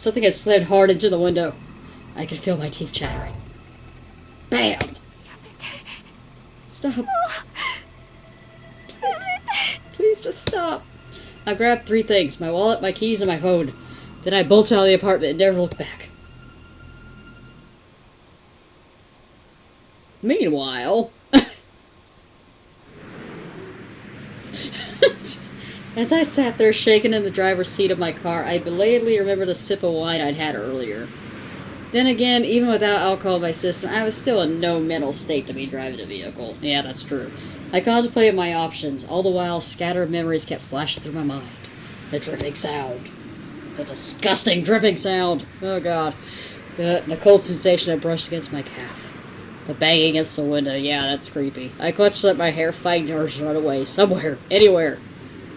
Something had slid hard into the window. I could feel my teeth chattering. Bam! Stop. Please just stop. I grabbed 3 things. My wallet, my keys, and my phone. Then I bolted out of the apartment and never looked back. Meanwhile... As I sat there shaking in the driver's seat of my car, I belatedly remembered the sip of wine I'd had earlier. Then again, even without alcohol in my system, I was still in no mental state to be driving a vehicle. Yeah, that's true. I contemplated my options. All the while, scattered memories kept flashing through my mind. The dripping sound. The disgusting dripping sound. Oh, God. The cold sensation I brushed against my calf. The banging against the window. Yeah, that's creepy. I clutched at my hair, fighting urge to run away. Somewhere. Anywhere.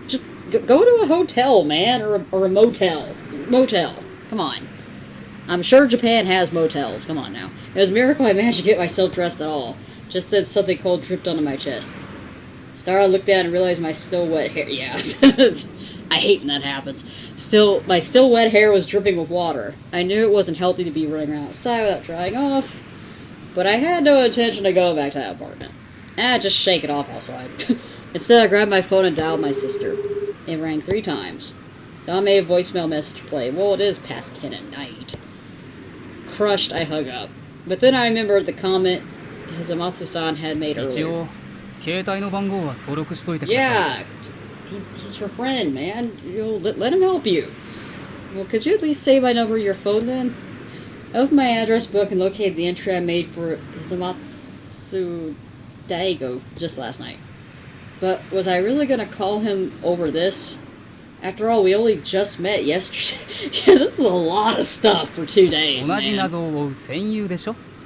Just go to a hotel, man. Or a motel. Motel. Come on. I'm sure Japan has motels. Come on now. It was a miracle I managed to get myself dressed at all. Just then something cold dripped onto my chest. Started looked down and realized my still wet hair. Yeah. I hate when that happens. My still wet hair was dripping with water. I knew it wasn't healthy to be running around outside without drying off. But I had no intention of going back to that apartment. Just shake it off outside. Instead, I grabbed my phone and dialed my sister. It rang 3 times. Don made a voicemail message play. Well, it is past 10 at night. Crushed, I hung up. But then I remembered the comment Hizamatsu-san had made earlier. Yeah, he's your friend, man. Let him help you. Well, could you at least save my number to your phone then? I opened my address book and located the entry I made for Hizamatsu Diago just last night. But was I really going to call him over this? After all, we only just met yesterday. Yeah, this is a lot of stuff for 2 days, man.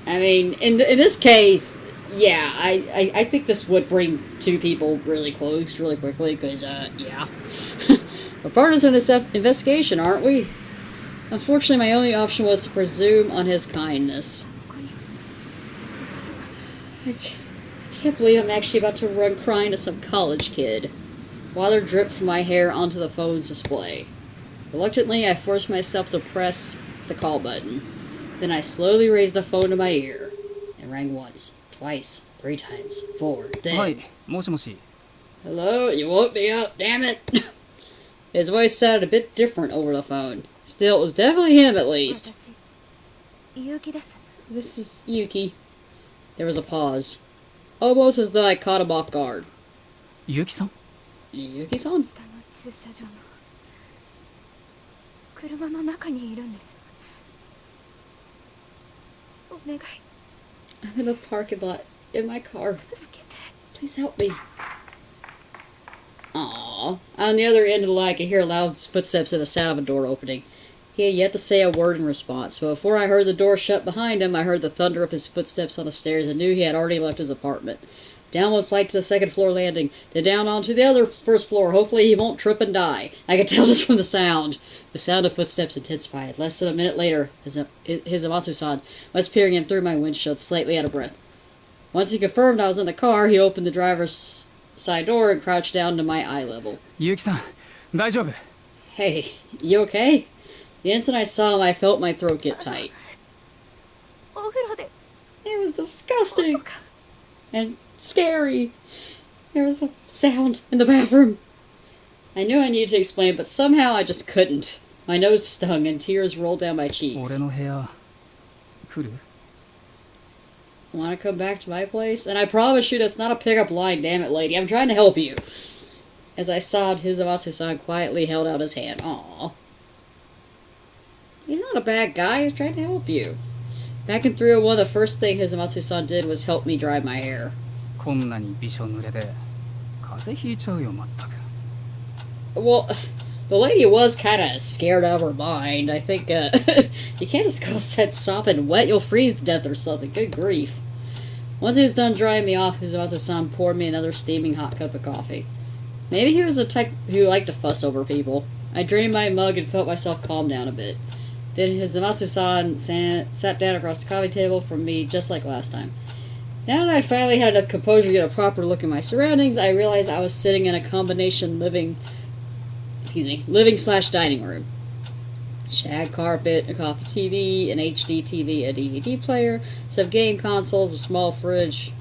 I mean, in this case, yeah, I think this would bring 2 people really close really quickly, because, yeah. We're partners in this investigation, aren't we? Unfortunately, my only option was to presume on his kindness. I can't believe I'm actually about to run crying to some college kid. Water dripped from my hair onto the phone's display. Reluctantly, I forced myself to press the call button. Then I slowly raised the phone to my ear. It rang once, twice, 3 times, 4, then... Hi, moshi. Hello? You woke me up, damn it! His voice sounded a bit different over the phone. Still, it was definitely him, at least. This is Yuki. There was a pause. Almost as though I caught him off guard. Yuki-san? Yuki-san? I'm in the parking lot, in my car. Please help me. Aww. On the other end of the line, I could hear loud footsteps and the sound of a door opening. He had yet to say a word in response, but before I heard the door shut behind him, I heard the thunder of his footsteps on the stairs and knew he had already left his apartment. Down one flight to the 2nd floor landing, then down onto the other 1st floor. Hopefully he won't trip and die. I could tell just from the sound. The sound of footsteps intensified. Less than a minute later, Hizamatsu-san was peering in through my windshield, slightly out of breath. Once he confirmed I was in the car, he opened the driver's side door and crouched down to my eye level. Yuki-san, daijoubu? Hey, you okay? The instant I saw him, I felt my throat get tight. It was disgusting. And scary. There was a sound in the bathroom. I knew I needed to explain, but somehow I just couldn't. My nose stung and tears rolled down my cheeks. Want to come back to my place? And I promise you that's not a pickup line, damn it, lady. I'm trying to help you. As I sobbed, Hizamatsu-san quietly held out his hand. Aww. He's not a bad guy. He's trying to help you. Back in 301, the first thing Hizamatsu-san did was help me dry my hair. Well, the lady was kind of scared out of her mind. I think, you can't just go set sopping wet. You'll freeze to death or something. Good grief. Once he was done drying me off, Hizamatsu-san poured me another steaming hot cup of coffee. Maybe he was a type who liked to fuss over people. I drained my mug and felt myself calm down a bit. Then Hizamatsu-san sat down across the coffee table from me just like last time. Now that I finally had enough composure to get a proper look at my surroundings, I realized I was sitting in a combination living/dining room. Shag carpet, a coffee TV, an HD TV, a DVD player, some game consoles, a small fridge.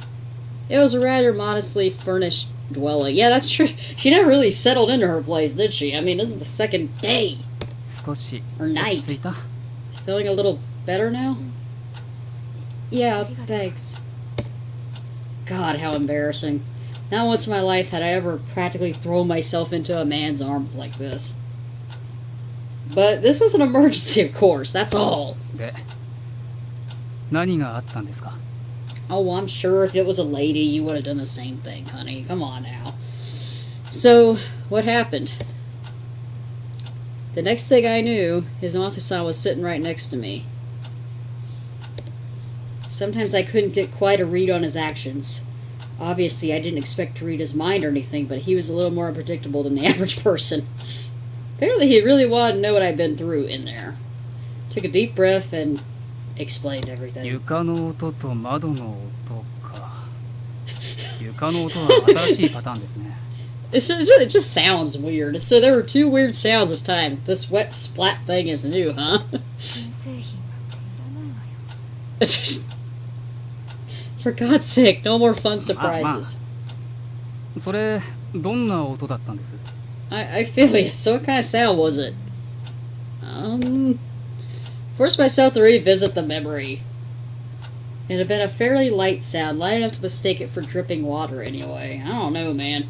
It was a rather modestly furnished dwelling. Yeah, that's true. She never really settled into her place, did she? I mean, this is the second day. 少し Or 落 night. ち着いた Feeling a little better now? Yeah, thanks. God, how embarrassing. Not once in my life had I ever practically thrown myself into a man's arms like this. But this was an emergency, of course, that's all. で何があったんですか Oh, well, I'm sure if it was a lady, you would have done the same thing, honey. Come on now. So, what happened? The next thing I knew, his Matsu-san was sitting right next to me. Sometimes I couldn't get quite a read on his actions. Obviously, I didn't expect to read his mind or anything, but he was a little more unpredictable than the average person. Apparently, he really wanted to know what I'd been through in there. Took a deep breath and explained everything. 床の音と窓の音か床の音は新しいパターンですね It just sounds weird. So there were two weird sounds this time. This wet splat thing is new, huh? 新製品なんていらないわよ For God's sake, no more fun まあ surprises. それどんな音だったんです I feel you. So what kind of sound was it? Forced myself to revisit the memory. It had been a fairly light sound, light enough to mistake it for dripping water anyway. I don't know, man.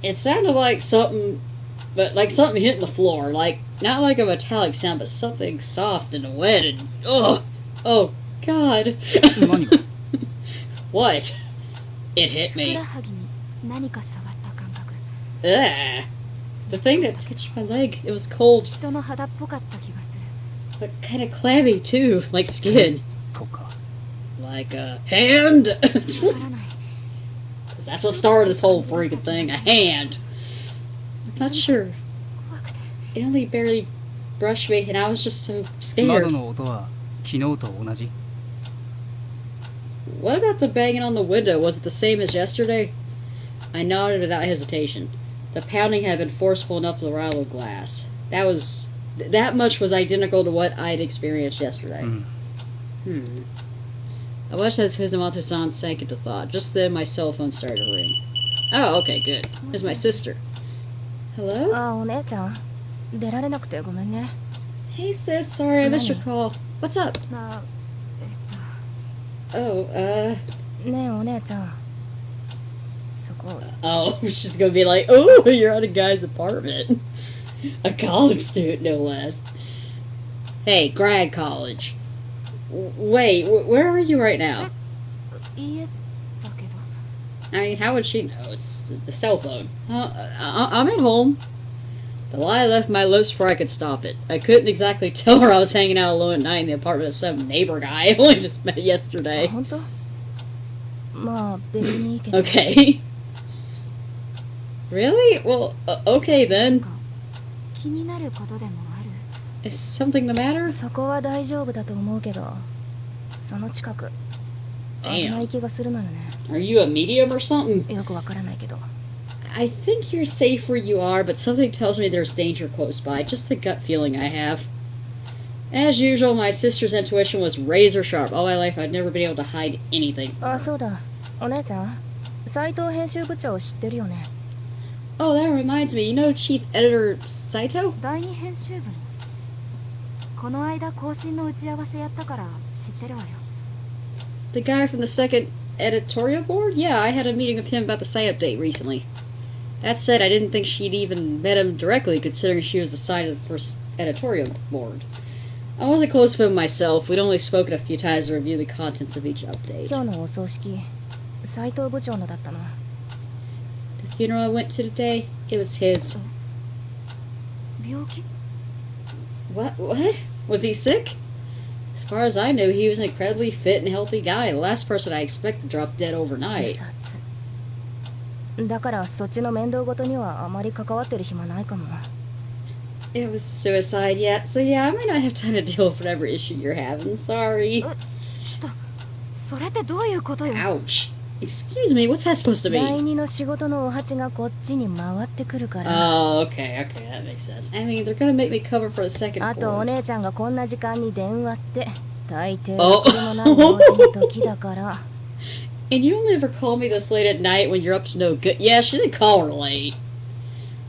It sounded like something, but like something hitting the floor. Like, not like a metallic sound, but something soft and wet and, oh, God. 何が What? It hit ふく me. らはぎに何か触った感覚 Ugh. The thing that touched my leg, it was cold, 人の肌っぽかった気がする but kind of clammy too, like skin. とか Like a hand. わからない 'Cause that's what started this whole freaking thing. A hand. I'm not sure. 怖くて It only barely brushed me, and I was just so 窓 scared. の音は昨日と同じ What about the banging on the window? Was it the same as yesterday? I nodded without hesitation. The pounding had been forceful enough to rattle the glass. That much was identical to what I'd experienced yesterday. うん I watched as Hizumato-san sank into thought. Just then, my cell phone started to ring. Oh, okay, good. It's my sister. Hello? ああお姉ちゃん出られなくてごめんね Hey, sis. Sorry, I missed your call. What's up? なあ Oh, ねえお姉ちゃんそこ oh, she's gonna be like, oh, you're at a guy's apartment. A college student, no less. Hey, grad college. Wait, where are you right now? 家だけど I mean, how would she know? It's the cell phone. I'm at home. The lie left my lips before I could stop it. I couldn't exactly tell her I was hanging out alone at night in the apartment of some neighbor guy I only just met あ yesterday. 本当まあ別にいいけど Okay. Really? Well, okay なん then. か気になることでもある Is something the matter? そこは大丈夫だと思うけどその近く危ない気がするのよね Are you a medium or something? よくわからないけど I think you're safe where you are, but something tells me there's danger close by. Just a gut feeling I have. As usual, my sister's intuition was razor sharp. All my life, I'd never been able to hide anything. あそうだお姉ちゃん斉藤編集部長知ってるよね Oh, that reminds me. You know Chief Editor Saito? 第二編集部のこの間更新の打ち合わせやったから知ってるわよ The guy from the second editorial board? Yeah, I had a meeting with him about the site update recently. That said, I didn't think she'd even met him directly, considering she was assigned to the first editorial board. I wasn't close to him myself. We'd only spoken a few times to review the contents of each update. 今日のお葬式斉藤部長のだったの The funeral I went to today, it was his. 病気 What? Was he sick? As far as I knew, he was an incredibly fit and healthy guy. The last person I expected to drop dead 自 overnight. 殺だからそっちの面倒ごとにはあまり関わってる暇ないかも It was suicide, yeah. So yeah, I might not have time to deal with whatever issue you're having. Sorry. ちょっとそれってどういうことよ Ouch. Excuse me, what's that supposed to 第 mean? 二の仕事のお鉢がこっちに回ってくるから。 Oh, okay, that makes sense. I mean, they're gonna make me cover for the second あとお floor. 姉ちゃんがこんな時間に電話って大抵おろくでもない用事の時だから。 And you only ever call me this late at night when you're up to no good. Yeah, she didn't call her late.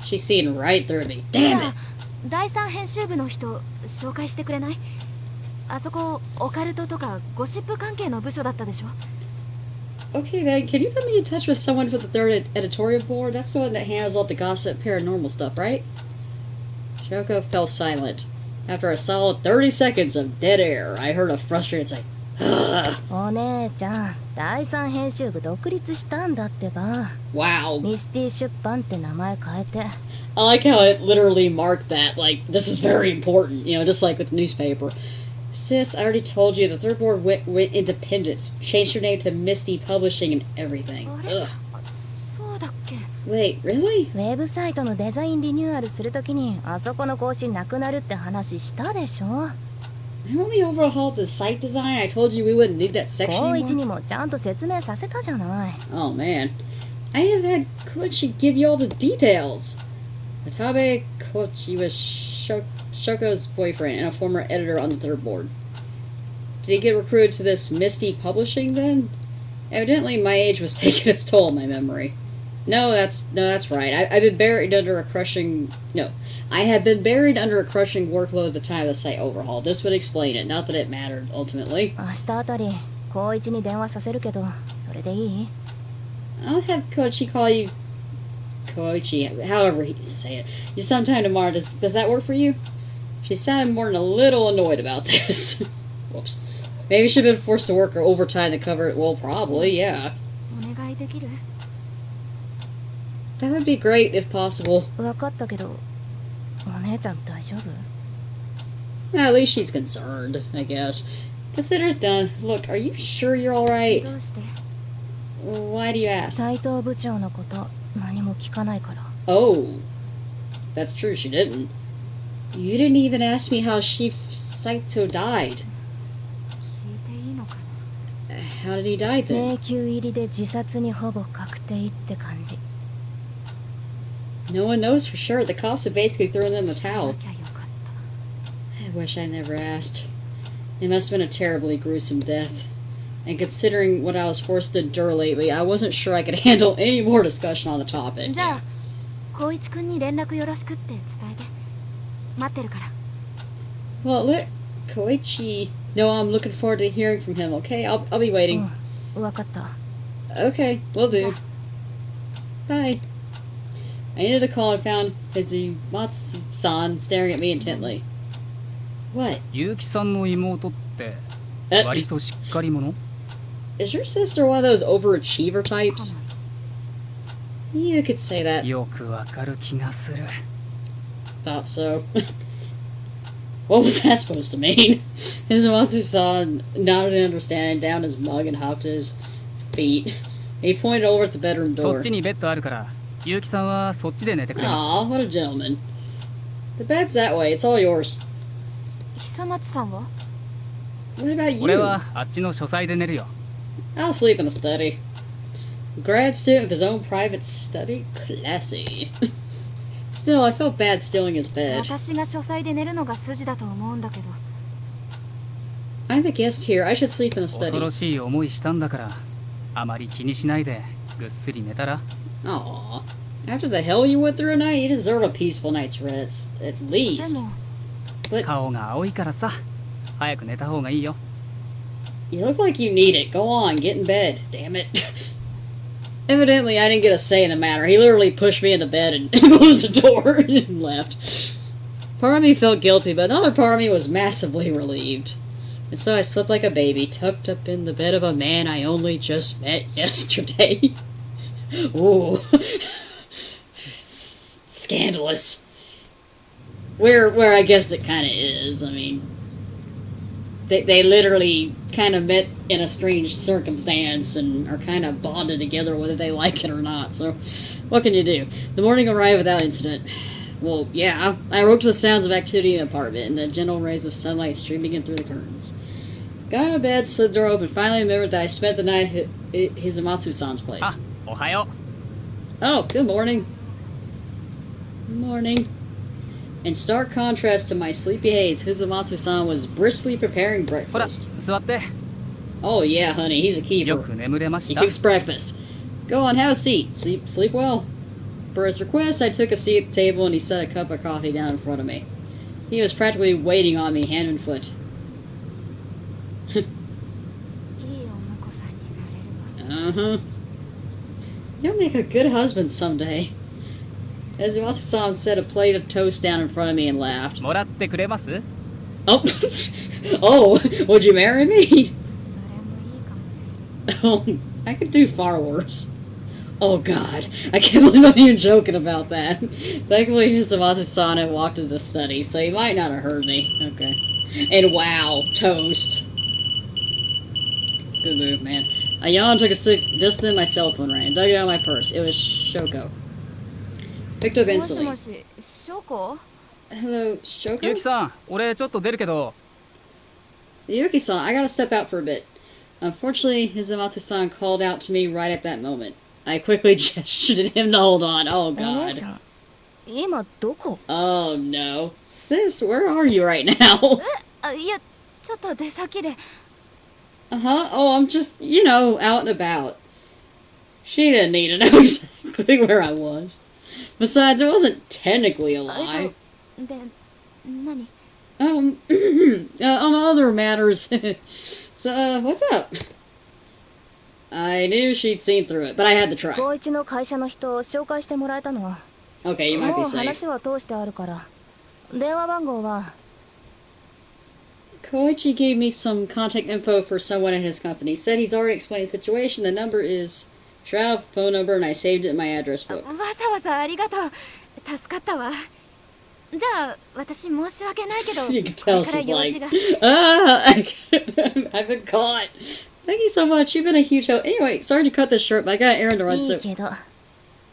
She's seeing right through me. じ Damn ゃあ it. 第三編集部の人紹介してくれない？あそこオカルトとかゴシップ関係の部署だったでしょ。 Okay, then, can you put me in touch with someone for the third editorial board? That's the one that handles all the gossip paranormal stuff, right? Shoko fell silent. After a solid 30 seconds of dead air, I heard a frustrated say, Ugh. お姉ちゃん、第三編集部独立したんだってば。 Wow. ミスティ出版って名前変えて。 I like how it literally marked that, like, this is very important, you know, just like with the newspaper. Sis, I already told you, the third board went independent. Changed your name to Misty Publishing and everything. あれ？ Ugh. そうだっけ？ Wait, really? ウェブサイトのデザインリニューアルするときにあそこの更新なくなるって話したでしょ。 When we overhauled the site design, I told you we wouldn't need that section 高一 anymore. にもちゃんと説明させたじゃない。 Oh, man. I have had Koichi give you all the details. Watabe Koichi was Shoko's boyfriend and a former editor on the third board. Did he get recruited to this Misty Publishing then? Evidently, my age was taking its toll on my memory. No, that's right. I've been buried under a crushing. No, I have been buried under a crushing workload at the time of the site overhaul. This would explain it. Not that it mattered ultimately. 明日あたり高一に電話させるけど、それでいい？ I'll have Koichi call you Koichi, however he say it. You sometime tomorrow. Does that work for you? She sounded more than a little annoyed about this. Whoops. Maybe she'd been forced to work overtime to cover it. Well, probably, yeah. お願いできる？ That would be great if possible. 分かったけど、お姉ちゃん大丈夫？ Well, at least she's concerned, I guess. Consider it done. Look, are you sure you're alright? どうして？ Why do you ask? 斉藤部長のこと何も聞かないから。 Oh. That's true, she didn't. You didn't even ask me how Saito died. 聞いていいのかな？ How did he die then? 迷宮入りで自殺にほぼ確定って感じ。 No one knows for sure. The cops have basically thrown in the な towel. きゃよかっ I wish I never asked. It must have been a terribly gruesome death. And considering what I was forced to endure lately, I wasn't sure I could handle any more discussion on the た。 topic. じゃあ、光一くんに連絡よろしくって伝えて。待ってるから。 Well, let Koichi know I'm looking forward to hearing from him, okay? I'll be う waiting. ん、分かった。 Okay, will do. じゃあ Bye. I ended the call and found Hizumatsu-san staring at me intently. What? 結城さんの妹って Uh, 割としっかり者？ is your sister one of those overachiever か types? な You could say that. よくわかる気がする。 Thought so. What was that supposed to mean? Hizumatsu-san nodded in understanding, down his mug, and hopped to his feet. He pointed over at the bedroom そ door. っちにベッドあるから、結城さんはそっちで寝てくれます。 Aw, what a gentleman. The bed's that way. It's all yours. 久松さんは？ What about 俺 you? はあっちの書斎で寝るよ。 I'll sleep in the study. Grad student with his own private study? Classy. Still, I felt bad stealing his bed. 私が書斎で寝るのが筋だと思うんだけど。 I'm the guest here. I should sleep in the 恐ろ study. しい思いしたんだから、あまり気にしないでぐっすり寝たら。 Aw. After the hell you went through tonight, you deserve a peaceful night's rest. At で least. も、 But 顔が青いからさ、早く寝た方がいいよ。 you look like you need it. Go on, get in bed. Damn it. Evidently, I didn't get a say in the matter. He literally pushed me into bed and closed the door and left. Part of me felt guilty, but another part of me was massively relieved. And so I slept like a baby, tucked up in the bed of a man I only just met yesterday. Ooh. Scandalous. Where I guess it kind of is. I mean, they literally kind of met in a strange circumstance and are kind of bonded together whether they like it or not. So, what can you do? The morning arrived without incident. Well, yeah, I woke to the sounds of activity in the apartment and the gentle rays of sunlight streaming in through the curtains. Got out of bed, slid the door open, finally remembered that I spent the night at Hizamatsu-san's place. あ、おはよ Oh, good morning. Morning. In stark contrast to my sleepy haze, Hizamatsu-san was briskly preparing う。ほら、 breakfast. 座って。 Oh yeah, honey, he's a よ keeper. く眠れまし He た cooks breakfast. Go on, have a seat. Sleep well. For his request, I took a seat at the table and he set a cup of coffee down in front of me. He was practically waiting on me, hand and foot. いいお婿さんになれるわ。 Uh-huh. You'll make a good husband someday. Hizamatsu-san set a plate of toast down in front of me and laughed. もらってくれます Oh, oh, would you marry me? それもいいかもね。 Oh, I could do far worse. Oh God, I can't believe I'm even joking about that. Thankfully, Hizamatsu-san had walked into the study, so he might not have heard me. Okay. And wow, toast. Good move, man. I yawned, took a sip. Just then, my cell phone rang. Dug it out of my purse. It was Shoko. Picked up もし instantly. もし、ショコ？ Hello, ゆ Shoko? きさん、俺ちょっと出るけど。 Yuki-san, I gotta step out for a bit. Unfortunately, Hizamatsu-san called out to me right at that moment. I quickly gestured at him to hold on. Oh お姉ち God. ゃん、今どこ？ Oh no. Sis, where are you right now? あ、いや、ちょっと出先で。 Uh-huh. Oh, I'm just, out and about. She didn't need to know exactly where I was. Besides, it wasn't technically a で、lie. 何？ On other matters. So, what's up? I knew she'd seen through it, but I had to try. 高一の会社の人を紹介してもらえたの。 Okay, you might も be う safe. 話は通してあるから。電話番号は Koichi gave me some contact info for someone at his company. Said he's already explained the situation. The number is Shroud phone number, and I saved it in my address book. わざわざありがとう。助かったわ。じゃあ、私申し訳ないけど、 You can これ tell から she's 用 like, 事が。I've been caught. Thank you so much. You've been a huge help. Anyway, sorry to cut this short, but I got an errand to run. いい So, けど、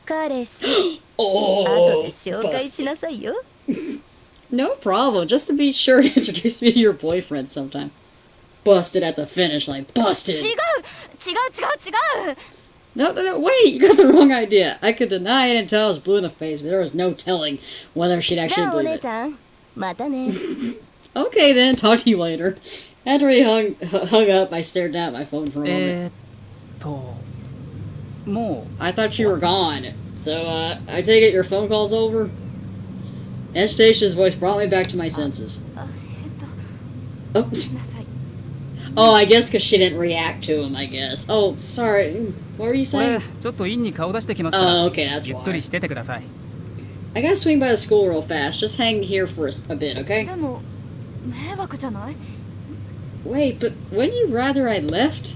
彼氏、後 oh, で紹介しなさいよ。 no problem. Just to be sure to introduce me to your boyfriend sometime. Busted at the finish line. 違う Busted. 違う違う違う No, wait. You got the wrong idea. I could deny it until I was blue in the face, but there was no telling whether she'd じ actually ゃあお believe 姉 it. ちゃん、またね。 Okay then, talk to you later. After he hung up, I stared down at my phone for a moment. も I thought you were gone. So, I take it your phone call's over? Anastasia's voice brought me back to my senses. あ、Oh, ごめんなさい。 oh I guess because she didn't react to him, I guess. Oh, sorry. What were you う。saying? 俺ちょっと院に顔出してきますから。 Oh, okay, that's ゆっくり why. しててください。 I gotta swing by the school real fast. Just hang here for a bit, okay? でも、迷惑じゃない？ Wait, but wouldn't you rather I left?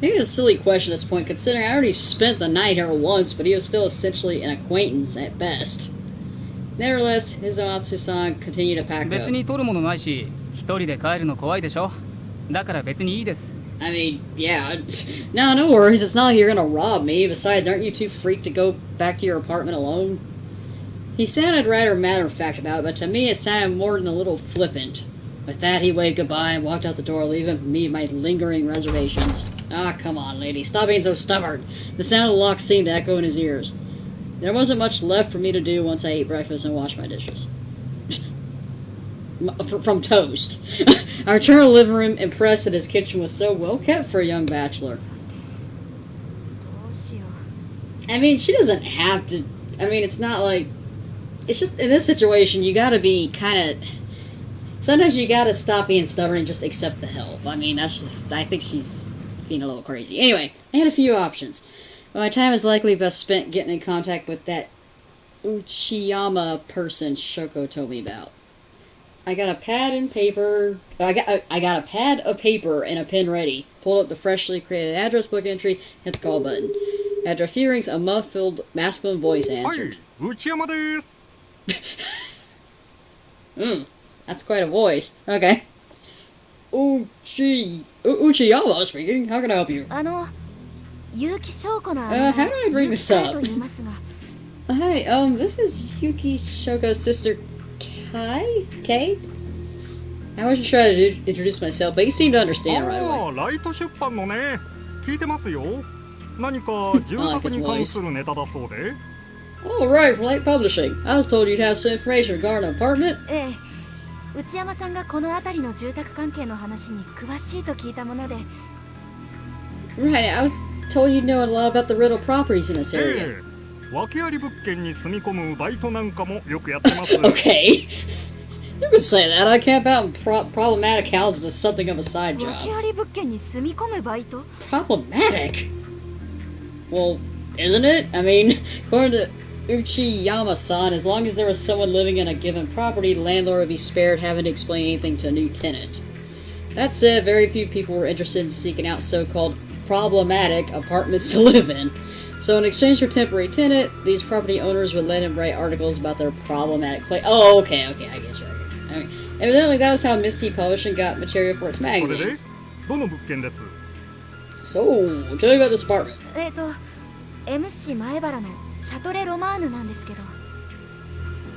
Maybe it's a silly question at this point, considering I already spent the night here once, but he was still essentially an acquaintance at best. Nevertheless, Hizamatsu-san continued to pack 別 up. に取るものないし、一人で帰るの怖いでしょ。だから別にいいです。 I mean, yeah. No worries. It's not like you're gonna rob me. Besides, aren't you too freaked to go back to your apartment alone? He sounded rather matter-of-fact about it, but to me it sounded more than a little flippant. With that, he waved goodbye and walked out the door, leaving me my lingering reservations. Ah, come on, lady. Stop being so stubborn. The sound of the lock seemed to echo in his ears. There wasn't much left for me to do once I ate breakfast and washed my dishes. From toast. I returned to the living room, impressed that his kitchen was so well kept for a young bachelor. さて、どうしよう。 I mean, she doesn't have to. I mean, it's not like. It's just, in this situation, you gotta be kind of. Sometimes you gotta stop being stubborn and just accept the help. I mean, that's just. I think she's being a little crazy. Anyway, I had a few options. But my time is likely best spent getting in contact with that Uchiyama person Shoko told me about. I got a pad and paper. I got a pad of paper and a pen ready. Pulled up the freshly created address book entry, hit the call button. After a few rings, a muffled masculine voice answered. 内山です。 That's quite a voice. Okay. Uchiyama speaking. How can I help you? 結城翔子の how do I bring 結 this 城 up? と言いますが。 Hi, this is Yuki Shoko's sister, Kai? Kay? I wasn't trying to introduce myself, but he seemed to understand right away. ああ、ライト出版のね。聞いてますよ。何か住宅に関するネタだそうで。Oh, right, from Light Publishing. I was told you'd have some information regarding an apartment. ええ、内山さんがこの辺りの住宅関係の話に詳しいと聞いたもので。Right, I was told you'd know a lot about the rental properties in this area. 訳あり物件に住み込むバイトなんかもよくやってます。Okay. You could say that. I camp out in problematic houses as something of a side job. 訳あり物件に住み込むバイト？ Problematic? Well, isn't it? I mean, according to Uchiyama-san, as long as there was someone living in a given property, the landlord would be spared having to explain anything to a new tenant. That said, very few people were interested in seeking out so-called problematic apartments to live in. So in exchange for temporary tenant, these property owners would let him write articles about their problematic place. Oh, okay, I guess you're right. I mean, evidently that was how Misty Publishing got material for its それで magazines. どの物件です？ So, tell me about this apartment. MC 前原のシャトレ・ロマーヌなんですけど。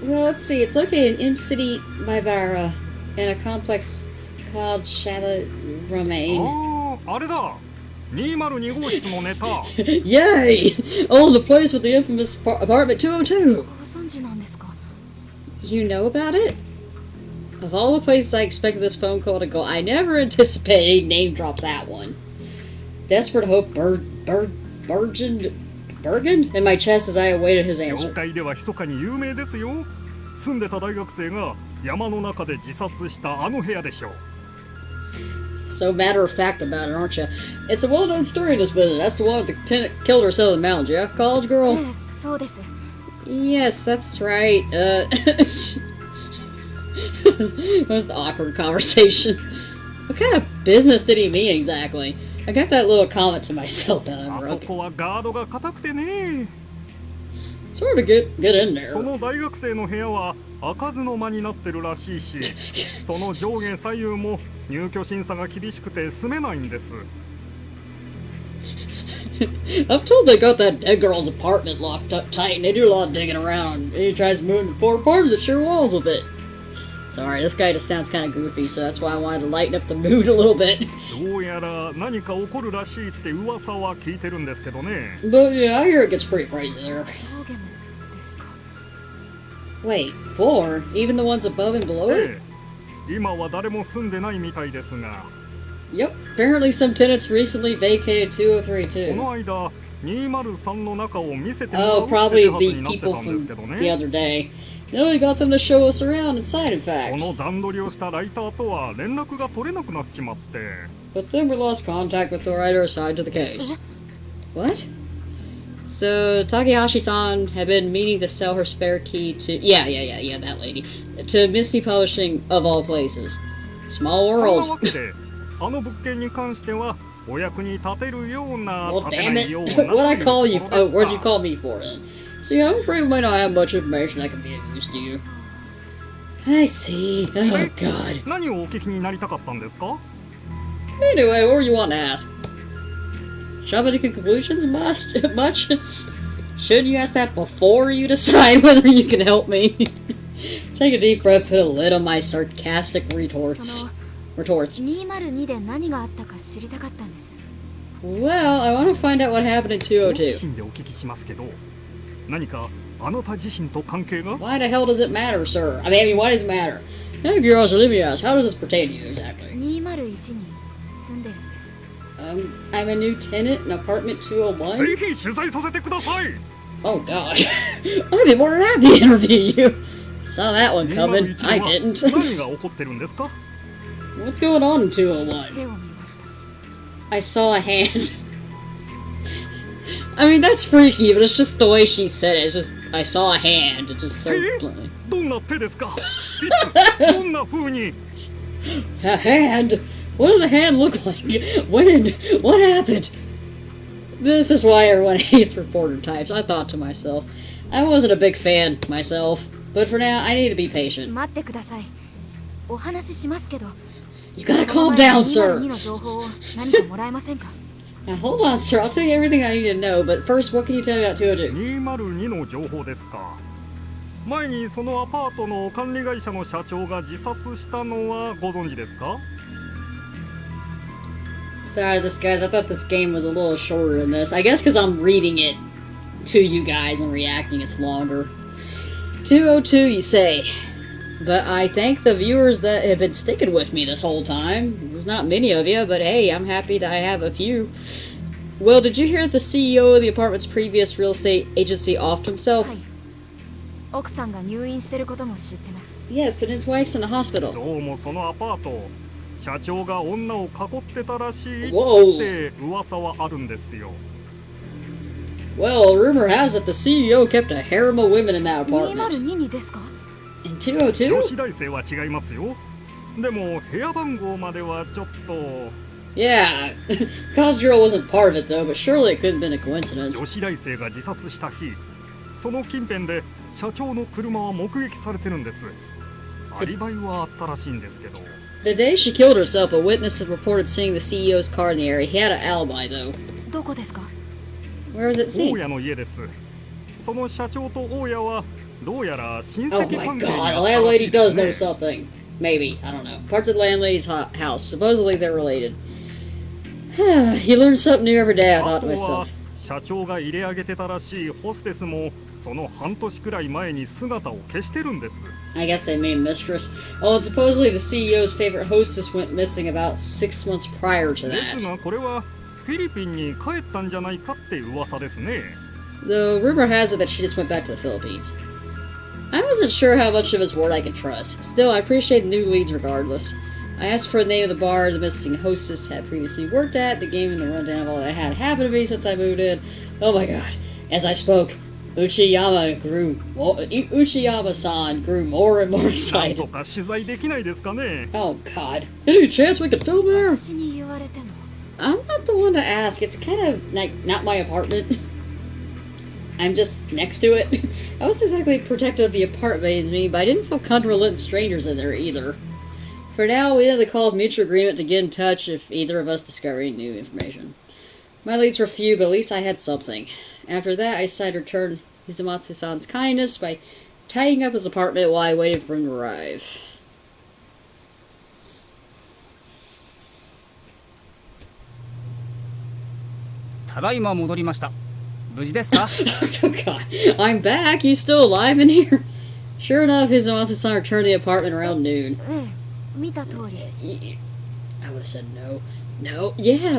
Well, let's see. It's located in city Maibara in a complex called Chalet Romaine. ああ、あれだ。202号室のネタ。Yay! Oh, the place with the infamous apartment 202. ご存知なんですか？ You know about it? Of all the places I expected this phone call to go, I never anticipated he'd name drop that one. Desperate hope burgeoned in my chest as I awaited his 業 answer. 界では密かに有名ですよ。住んでた大学生が山の中で自殺したあの部屋でしょう。 So matter of fact about it, aren't you? It's a well-known story in this business. That's the one with the tenant killed herself in the mountains, yeah? College girl? ええ、そうです。 Yes, that's right. It was the awkward conversation. What kind of business did he mean exactly? I got that little comment to myself that I あそ wrote. こはガードが硬くてね。 Sort of get in there. その大学生の部屋は開かずの間になってるらしいし、その上下左右も入居審査が厳しくて住めないんです。 I'm told they got that dead girl's apartment locked up tight and they do a lot of digging around. He tries to move into 4 apartments that share walls with it. Sorry, this guy just sounds kind of goofy, so that's why I wanted to lighten up the mood a little bit. どうやら何か起こるらしいって噂は聞いてるんですけどね。 But yeah, I hear it gets pretty crazy there. 上下もですか？ Wait, 4? Even the ones above and below it? ええ、今は誰も住んでないみたいですが。 Yep, apparently some tenants recently vacated 203 この too. 間203の中を見せてもら Oh, うって probably 手はず the になって people たんですけど from the ね。 other day. No, we got them to show us around inside, in そ fact. の段取りをしたライターとは連絡が取れなくなっちまって。 But then we lost contact with the writer assigned to the case. What? So, Takahashi-san had been meaning to sell her spare key to... Yeah, that lady. To Misty Publishing, of all places. Small そんな world. わけで、あの物件に関してはお役に立てるような、 Well, 立て damn な it. いような What'd I call you? ところ Oh, です what'd you か。 call me for then? See, I'm afraid we might not have much information that can be of use to you. I see. Oh, God. 何をお聞きになりたかったんですか？ Anyway, what were you wanting to ask? Jump into conclusions much? Shouldn't you ask that before you decide whether you can help me? Take a deep breath, put a lid on my sarcastic retorts. 202で何があったか知りたかったんです。 Well, I want to find out what happened in 好奇 202. 心でお聞きしますけど、何かあなた自身と関係が？ Why the hell does it matter, sir? I mean, why does it matter? Out of curiosity, let me ask, how does this pertain to you exactly? 201に住んでるんです。 I'm a new tenant in apartment 201? ぜひ取材させてください。 Oh, God. I'd be more than happy to interview you. Saw that one coming. 201 I は didn't. 何が起こってるんですか？ What's going on in 201? 手を見ました。 I saw a hand. I mean, that's freaky, but it's just the way she said it. It's just, I saw a hand. It just so bluntly. どんな手ですか？いつどんな風に？ A hand? What did the hand look like? When? What happened? This is why everyone hates reporter types. I thought to myself. I wasn't a big fan myself. But for now, I need to be patient. 待ってください。お話ししますけど。 You gotta その calm 前 down, に sir. 202の情報を何かもらえませんか？ Now, hold on, sir. I'll tell you everything I need to know. But first, what can you tell me about 202? 202の情報ですか。前にそのアパートの管理会社の社長が自殺したのはご存知ですか？ Sorry, this guys. I thought this game was a little shorter than this. I guess because I'm reading it to you guys and reacting, it's longer. 202, you say. But I thank the viewers that have been sticking with me this whole time. There's not many of you, but hey, I'm happy that I have a few. Well, did you hear that the CEO of the apartment's previous real estate agency offed himself? はい。奥さんが入院してることも知ってます。 Yes, and his wife's in the hospital. どうもそのアパート、社長が女を囲ってたらしいっ Whoa. て噂はあるんですよ。 Well, rumor has it the CEO kept a harem of women in that apartment. 202にですか？ In 女 202? 子大生は違いますよ。でも部屋番号まではちょっと。 Yeah, College Girl wasn't part of it though, but surely it couldn't have been a coincidence. 女子大生が自殺した日、その近辺で社長の車は目撃されてるんです。アリバイはあったらしいんですけど。 The day she killed herself, a witness had reported seeing the CEO's car in the area. He had an alibi though. どこですか？ Where was it 大 seen? 家の家です。その社長と大家はどうやら親 Oh 戚 my 関係に god, あ the ったらし landlady いで does す know ね。 something. Maybe, I don't know. Parts of the landlady's house. Supposedly they're related. You learn something new every day, I あ thought to とは myself. 社長が入れ上げてたらしいホステスもその半年くらい前に姿を消してるんです。 I guess they mean mistress. Oh, and supposedly the CEO's favorite hostess went missing about 6 months prior to です that. がこれはフィリピンに帰ったんじゃないかって噂ですね。 The rumor has it that she just went back to the Philippines. I wasn't sure how much of his word I could trust. Still, I appreciate the new leads regardless. I asked for the name of the bar the missing hostess had previously worked at, the game and the rundown of all that had happened to me since I moved in. Oh my god. As I spoke, Uchiyama-san grew more and more なん excited. とか取材できないですかね。 Oh god. Any chance we could film there? 私に言われても。 I'm not the one to ask. It's kind of like not my apartment. I'm just next to it. I wasn't exactly protective of the apartment as me, but I didn't feel comfortable letting strangers in there either. For now, we had the call of mutual agreement to get in touch if either of us discovered any new information. My leads were few, but at least I had something. After that, I decided to return Hizamatsu-san's kindness by tidying up his apartment while I waited for him to arrive. ただいま戻りました。無事ですか？ Oh god, I'm back. You still alive in here? Sure enough, Hizamatsu-san returned to the apartment around noon. ええ、見た通り。 I would have said no. No, yeah,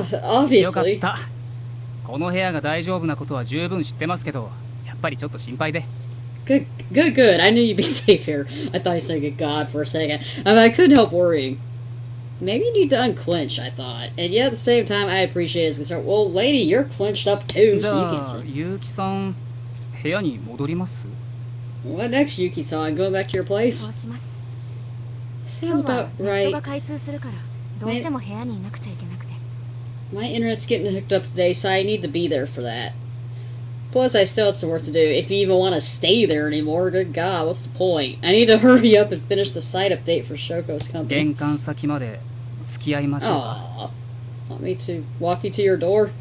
よかっ obviously. た。この部屋が大丈夫なことは十分知ってますけど、やっぱりちょっと心配で。Good, good, good. I knew you'd be safe here. I thought you said good God for a second. I mean, I couldn't help worrying. Maybe you need to unclench, I thought. And yet at the same time, I appreciate his concern. Well, lady, you're clenched up too, じ so you ゃ can あ、 say. 結城さん、部屋に戻ります What next, Yuki-san? Going back to your そう place? します。今 Sounds 日は about ネットが right. 開通するから、どうしても部屋にいなくちゃいけなくて。 My internet's getting hooked up today, so I need to be there for that. Plus, I still have some work to do. If you even want to stay there anymore, good God, what's the point? I need to hurry up and finish the site update for Shoko's company. 玄関先まで付き合いましょうか。 Aw. Want me to walk you to your door?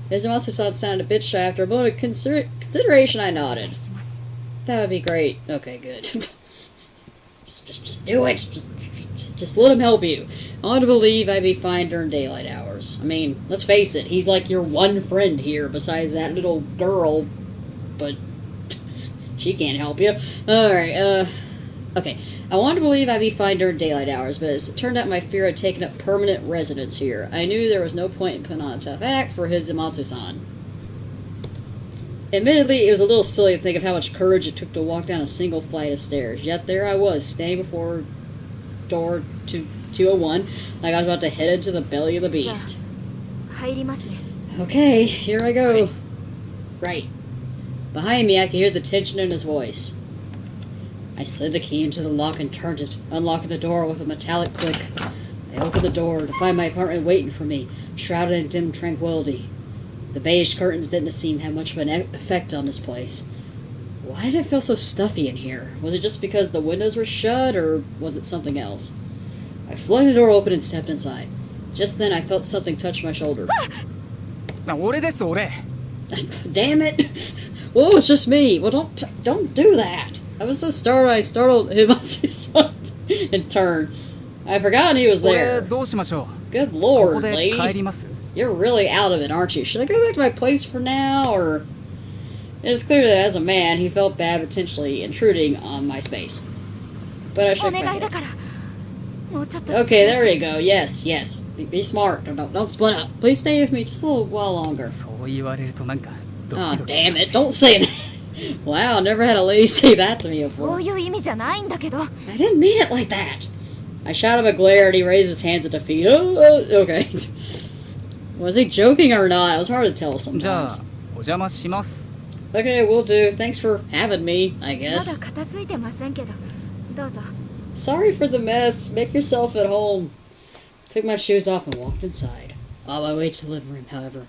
Hizamatsu-san sounded a bit shy. After a moment of consideration, I お願 nodded. いします。 That would be great. Okay, good. just do it. Just let him help you. I want to believe I'd be fine during daylight hours. I mean, let's face it, he's like your one friend here besides that little girl, but she can't help you. Alright, okay. I wanted to believe I'd be fine during daylight hours, but as it turned out my fear had taken up permanent residence here. I knew there was no point in putting on a tough act for Hizamatsu-san. Admittedly, it was a little silly to think of how much courage it took to walk down a single flight of stairs. Yet there I was, standing before door 201, like I was about to head into the belly of the じゃ beast. あ、入りますね。 Okay, here I go. Right. Behind me, I could hear the tension in his voice. I slid the key into the lock and turned it, unlocking the door with a metallic click. I opened the door to find my apartment waiting for me, shrouded in dim tranquility. The beige curtains didn't seem to have much of an effect on this place. Why did it feel so stuffy in here? Was it just because the windows were shut, or was it something else? I flung the door open and stepped inside. Just then, I felt something touch my shoulder. 俺です俺。 Damn it! Well, it's just me. Well, don't do that. I was so startled I startled Himatsu-san in turn. I forgot he was これ there. どうしましょ Good う。こ lord, こで帰 lady. ります。 You're really out of it, aren't you? Should I go back to my place for now, or... It's clear that as a man, he felt bad potentially intruding on my space. But I お shook my 願いだ head. からもうちょっと Okay, there you go. Yes, yes. Be smart. Don't split up. Please stay with me just a little while longer. そう言われるとなんかド Oh, キドキし damn ます、ね。 it. Don't say that. Wow, never had a lady say that to me そ before. ういう意味じゃないんだけど I didn't mean it like that. I shot him a glare and he raised his hands at defeat. Okay. Was he joking or not? It was hard to tell じゃあ sometimes. お邪魔します。 Okay, will do. Thanks for having me, I ま guess. だ片付いてませんけどどうぞ Sorry for the mess. Make yourself at home. Took my shoes off and walked inside. On my way to the living room, however,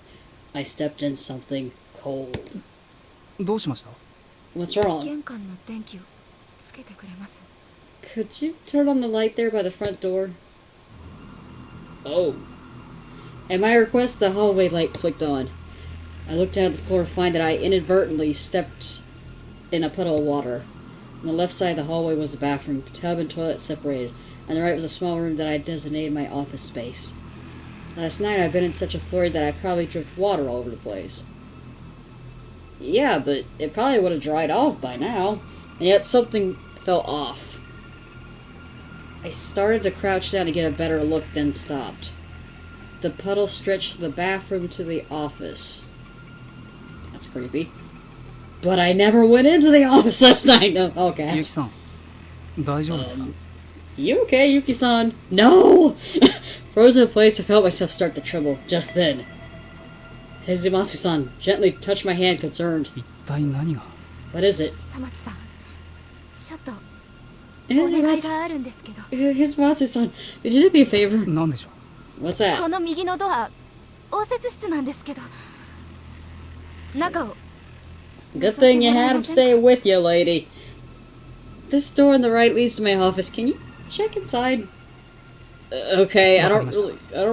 I stepped in something cold. どうしました？ What's wrong? 玄関の電気をつけてくれます Could you turn on the light there by the front door? Oh. At my request, the hallway light flicked on. I looked down at the floor to find that I inadvertently stepped in a puddle of water. On the left side of the hallway was the bathroom, tub and toilet separated. On the right was a small room that I designated my office space. Last night I'd been in such a flurry that I probably dripped water all over the place. Yeah, but it probably would have dried off by now. And yet something felt off. I started to crouch down to get a better look, then stopped. The puddle stretched from the bathroom to the office. That's creepy. But I never went into the office last night. No, ゆ okay. きさん、大丈夫ですか？ You okay, Yuki-san? No! Frozen in place, I felt myself start to tremble just then. Hizumatsu-san gently touched my hand, concerned. 一体何が？ What is it? 久松さんちょっとお願いがあるんですけど Hizumatsu-san, could you do me a favor? なんでしょ What's こ that? の右のドア応接室なんですけど中を Good thing you had him stay with you, lady. This door on the right leads to my office. Can you check inside? Okay, I don't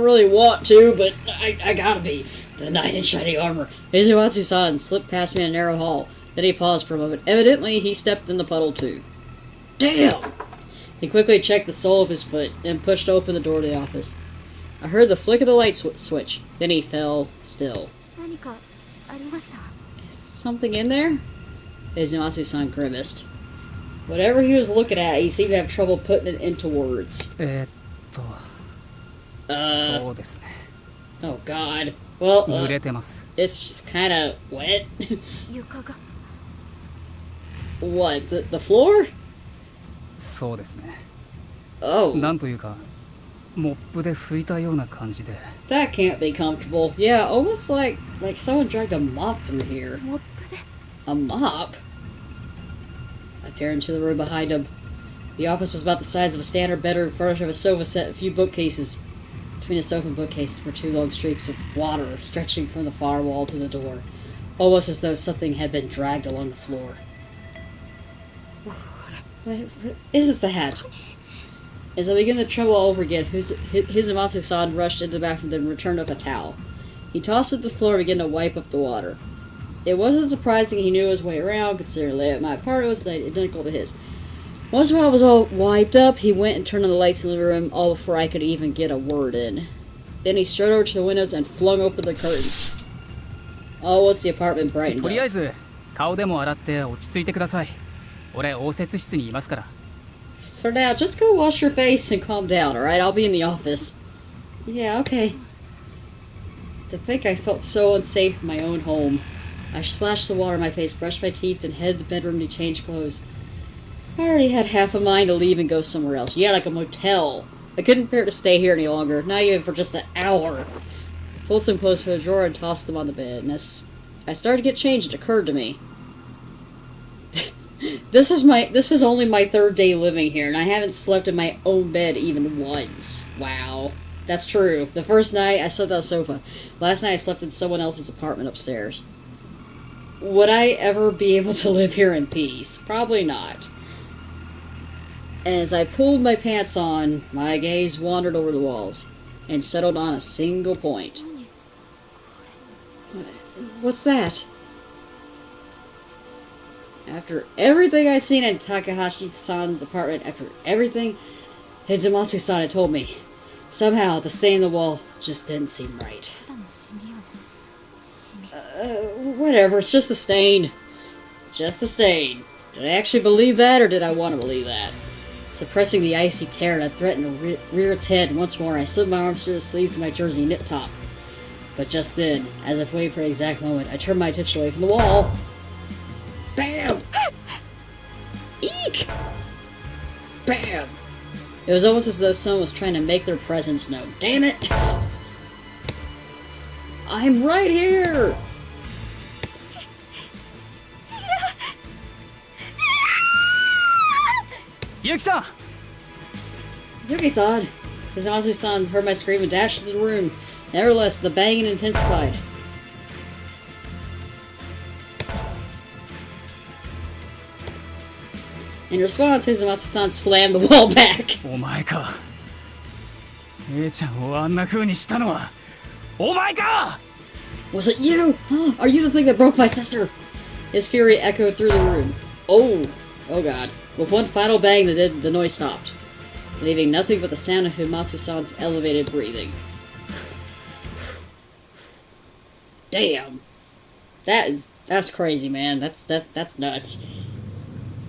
really want to, but I gotta be. The knight in shiny armor. Hizumatsu-san slipped past me in a narrow hall. Then he paused for a moment. Evidently, he stepped in the puddle too. Damn! He quickly checked the sole of his foot and pushed open the door to the office. I heard the flick of the light switch. Then he fell still. 何かありました Something in there? Hizumatsu-san grimaced. Whatever he was looking at, he seemed to have trouble putting it into words. う。そうですね。 Oh god. Well, 濡れてます。 it's just kinda wet. 床が What, the floor? そうですね。 Oh, なんというか、モップで拭いたような感じで。 that can't be comfortable. Yeah, almost like someone dragged a mop through here. モップで A mop? I peered into the room behind him. The office was about the size of a standard bedroom, furnished with a sofa set and a few bookcases. Between the sofa and bookcases were two long streaks of water stretching from the far wall to the door, almost as though something had been dragged along the floor. What is that? As I began to tremble all over again, Hizumatsu-san rushed into the bathroom and returned with a towel. He tossed it to the floor and began to wipe up the water. It wasn't surprising he knew his way around, considering the layout of my apartment was identical to his. Once while I was all wiped up, he went and turned on the lights in the living room, all before I could even get a word in. Then he strode over to the windows and flung open the curtains. Oh, once the apartment brightened とりあえ up. ず顔でも洗って落ち着いてください。俺応接室にいますから。 For now, just go wash your face and calm down, alright? I'll be in the office. Yeah, okay. To think I felt so unsafe in my own home. I splashed the water in my face, brushed my teeth, and headed to the bedroom to change clothes. I already had half a mind to leave and go somewhere else. Yeah, like a motel. I couldn't bear to stay here any longer, not even for just an hour. I pulled some clothes from the drawer and tossed them on the bed, and as I started to get changed, it occurred to me. This was only my third day living here, and I haven't slept in my own bed even once. Wow. That's true. The first night, I slept on a sofa. Last night, I slept in someone else's apartment upstairs. Would I ever be able to live here in peace? Probably not. As I pulled my pants on, my gaze wandered over the walls and settled on a single point. What's that? After everything I'd seen in Takahashi-san's apartment, after everything Hizumatsu-san had told me, somehow the stain on the wall just didn't seem right. Whatever, it's just a stain. Just a stain. Did I actually believe that, or did I want to believe that? Suppressing the icy terror that threatened to rear its head once more, I slid my arms through the sleeves of my jersey knit top. But just then, as if waiting for the exact moment, I turned my attention away from the wall. Bam! Eek! Bam! It was almost as though someone was trying to make their presence known. Damn it! I'm right here! Yuki-san! Yuki-san! Hizumatsu-san heard my scream and dashed into the room. Nevertheless, the banging intensified. In response, Hizumatsu-san slammed the wall back. お前か。姉ちゃんをあんな風にしたのはお前か。 Was it you? Huh? Are you the thing that broke my sister? His fury echoed through the room. Oh! Oh god. With one final bang, the noise stopped, leaving nothing but the sound of Hizumatsu-san's elevated breathing. Damn. That's crazy, man. That's nuts.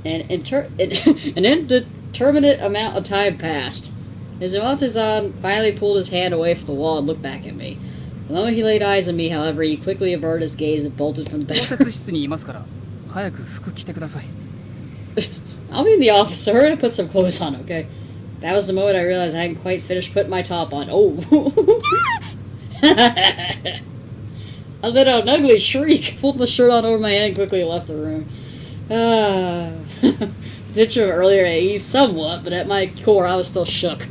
An indeterminate amount of time passed. Hizumatsu-san finally pulled his hand away from the wall and looked back at me. The moment he laid eyes on me, however, he quickly averted his gaze and bolted from the 応 bathroom. 接室にいますから早く服着てください。 I'll be in the office, so hurry to put some clothes on, okay? That was the moment I realized I hadn't quite finished putting my top on. Oh! I let out an ugly shriek, pulled the shirt on over my head, and quickly left the room. The picture of earlier eased somewhat, but at my core I was still shook.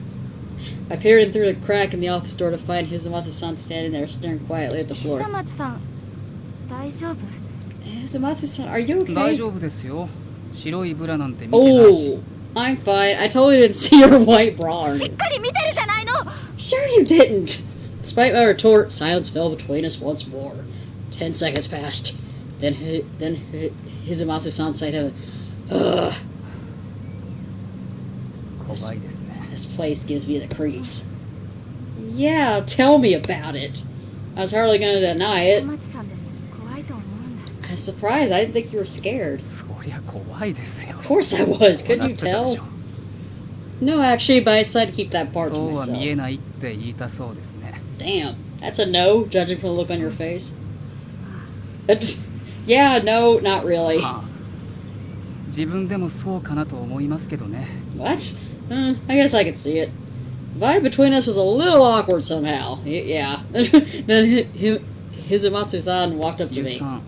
I peered in through the crack in the office door to find Hizumatsu-san standing there, staring quietly at the floor. 久松さん大丈夫 Hizumatsu-san, are you okay? 大丈夫ですよ。白いブラなんて見てないし。 Oh, I'm fine. I totally didn't see your white bra. しっかり見てるじゃないの Sure you didn't! Despite my retort, silence fell between us once more. 10 seconds passed. Then Hizumatsu-san said, ugh. 怖いですね。 This place gives me the creeps. Yeah, tell me about it. I was hardly gonna deny 久 it. 松さんでも怖いと思うんだ I was surprised. I didn't think you were scared. そりゃ怖いですよ。 Of course I was. こう Couldn't なっ you てたでし tell? ょ。 No, actually, but I decided to keep that part to そうは見え myself. ないって言いたそうですね。 Damn. That's a no, judging from the look on your face. Yeah, no, not really. はあ、自分でもそうかなと思いますけどね。 What? I guess I could see it. The vibe between us was a little awkward somehow. Yeah. Then Hizumatsu-san walked up to ゆき me. さん、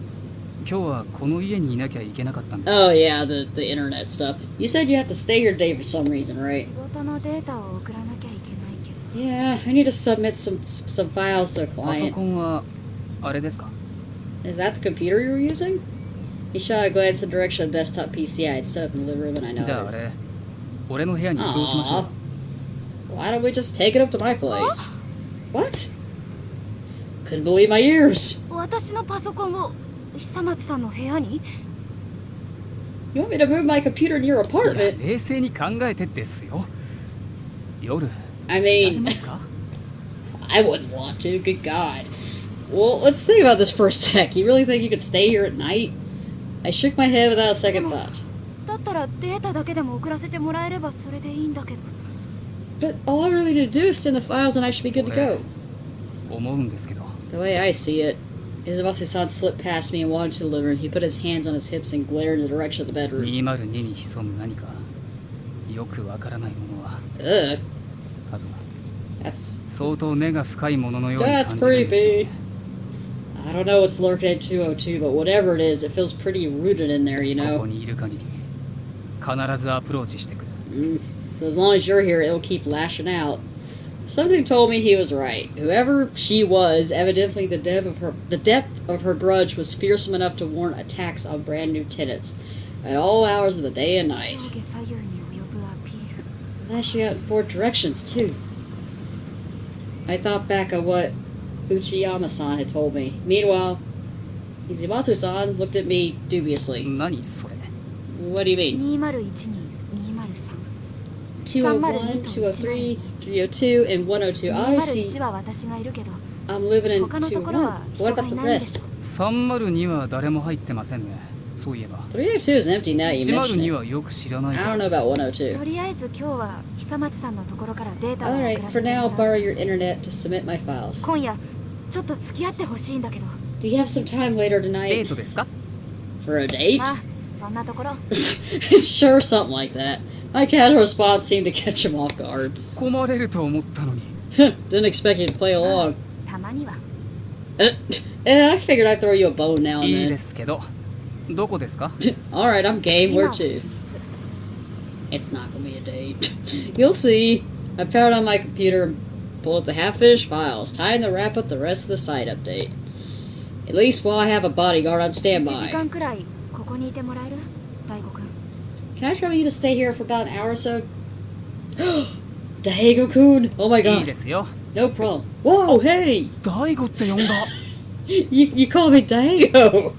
今日はこの家にいなきゃいけなかったんです。 Oh yeah, the internet stuff. You said you have to stay here today for some reason, 仕 right? 事のデータを送らなきゃいけないけど Yeah, I need to submit some files to a パソ client. コンはあれですか？ Is that the computer you were using? He shot a glance in the direction of the desktop PC I had set up in the living room, and I じゃああ nodded. れ、俺の部屋に移動しましょう。 Why don't we just take it up to my place? What? Couldn't believe my ears. 私のパソコンを久松さんの部屋に You want me to move my computer in your いや apartment? 冷静に考えてですよ。夜 I やり mean, ますか？ I wouldn't want to. Good God. Well, let's think about this for a sec. You really think you could stay here at night? I shook my head without a second thought. だったらデータだけでも送らせてもらえればそれでいいんだけど But all I really need to do is send the files and I should be good to go. 思うんですけど。 The way I see it, Hizumatsu-san slipped past me and walked into the living room. He put his hands on his hips and glared in the direction of the bedroom. 202に潜む何かよくわからないものは Ugh, 多分 that's 相当根が深いもののように that's 感じるんですよ creepy. ね。 I don't know what's lurking at 202, but whatever it is, it feels pretty rooted in there, you こ know? こにいる限り必ずアプローチしてくる。 So as long as you're here, it'll keep lashing out. Something told me he was right. Whoever she was, evidently the depth of her grudge was fearsome enough to warrant attacks on brand new tenants at all hours of the day and 上 night. 下左右に及ぶアピール Lashing out in 4 directions, too. I thought back on what Uchiyama-san had told me. Meanwhile, Hizumatsu-san looked at me dubiously. 何それ？ What do you mean? 201に203 201, 203, 302, and 102. Obviously, 201は私がいるけど I'm living in 他のところは 201. What 人が about い the ないんでし rest? ょ。302は誰も入ってませんね。そういえば。302 is empty now you mention 102 it. はよく知らないけ I don't ど。 know about 102. とりあえず今日は久松さんのところからデータを送ら Alright, せ for ても now ら I'll う borrow と your して internet to submit my files. 今夜ちょっと付き合ってほしいんだけど Do you have some time later デー tonight トですか？ for a date? まあそんなところ Sure, something like that. My casual response seemed to catch him off guard. 込まれると思ったのに。 Didn't expect you to play along. たまには I figured I'd throw you a bone now いい and で then. すけど。どこですか？ Alright, I'm game. 今 Where は秘 to? 密 It's not gonna be a date. You'll see. I powered on my computer and pulled up the half-finished files. Time to wrap up the rest of the site update. At least while I have a bodyguard on 1時 standby. 間くらいここにいてもらえる大悟くん Can I trouble you to stay here for about an hour or so? Diago-kun! Oh my いい god. ですよ。 No problem. Whoa, hey! 大悟って呼んだ。You call me Diago!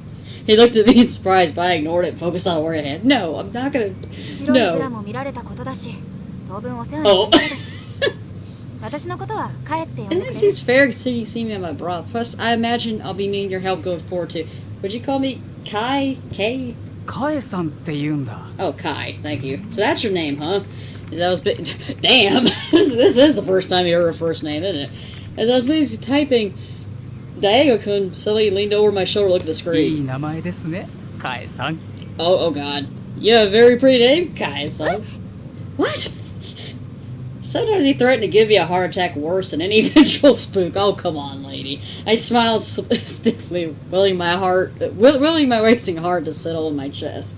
He looked at me in surprise, but I ignored it and focused on where I had. No, I'm not gonna. 白いプラ No. も見られたことだし当分お世話になりそうだし私のことは帰って呼ん And でく this れる is fair considering you see me on my bra. Plus, I imagine I'll be needing your help going forward too. Would you call me Kai? K? カエさんって言うんだ。 Oh, Kai. Thank you. So that's your name, huh? As I was damn, this is the first time you heard her first name, isn't it? As I was busy typing, Diago-kun suddenly leaned over my shoulder, looked at the いい screen. 名前ですね。カエさん。 Oh God. You have a very pretty name, Kai-san. What? Sometimes he threatened to give you a heart attack worse than any vengeful spook. Oh, come on, lady. I smiled stiffly, willing my racing heart to settle in my chest.